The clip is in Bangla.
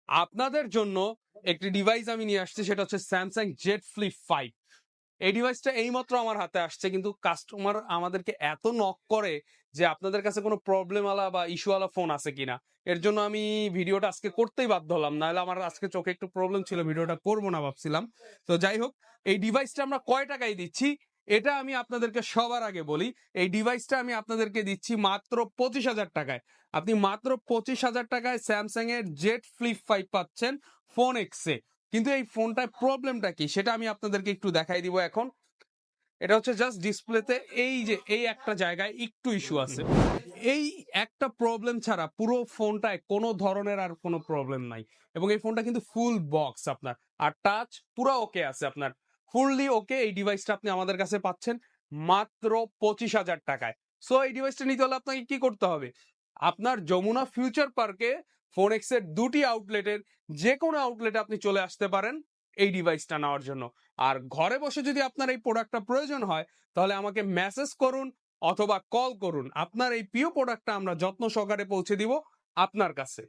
আপনাদের জন্য একটি ডিভাইস আমি নিয়ে আসছি, সেটা হচ্ছে স্যামসাং জেড ফ্লিপ 5। এই ডিভাইসটা এইমাত্র আমার হাতে আসছে, কিন্তু কাস্টমার আমাদেরকে এত নক করে যে আপনাদের কাছে কোনো প্রবলেম আলা বা ইস্যু আলা ফোন আছে কিনা। এর জন্য আমি ভিডিওটা আজকে করতেই বাধ্য হলাম, নাহলে আমার আজকে চোখে একটু প্রবলেম ছিল, ভিডিওটা করবো না ভাবছিলাম। তো যাই হোক, এই ডিভাইসটা আমরা কয় টাকায় দিচ্ছি এটা আমি আপনাদেরকে সবার আগে বলি। এই ডিভাইসটা আমি আপনাদেরকে দিচ্ছি মাত্র 25,000 টাকায়। আপনি মাত্র 25,000 টাকায় স্যামসাং এর জেড ফ্লিপ 5 পাচ্ছেন ফোন এক্সে। কিন্তু এই ফোনটার প্রবলেমটা কি সেটা আমি আপনাদেরকে একটু দেখাই দিব এখন। এটা হচ্ছে জাস্ট ডিসপ্লেতে এই যে এই একটা জায়গায় একটু ইস্যু আছে। এই একটা প্রবলেম ছাড়া পুরো ফোনটায় কোনো ধরনের আর কোনো প্রবলেম নাই। এবং এই ফোনটা কিন্তু ফুল বক্স আপনার, আর টাচ পুরো ওকে আছে আপনার, ফুললি ওকে। এই ডিভাইসটা আপনি আমাদের কাছে পাচ্ছেন মাত্র 25,000 টাকায়। সো এই ডিভাইসটা নিতে হলে আপনাকে কি করতে হবে? আপনার যমুনা ফিউচার পার্কে ফোনেক্স এর দুটি আউটলেটের যে কোনো আউটলেটে আপনি চলে আসতে পারেন এই ডিভাইসটা নেওয়ার জন্য। আর ঘরে বসে যদি আপনার এই প্রোডাক্টটা প্রয়োজন হয়, তাহলে আমাকে মেসেজ করুন অথবা কল করুন। আপনার এই প্রিয় প্রোডাক্টটা আমরা যত্ন সহকারে পৌঁছে দিব আপনার কাছে।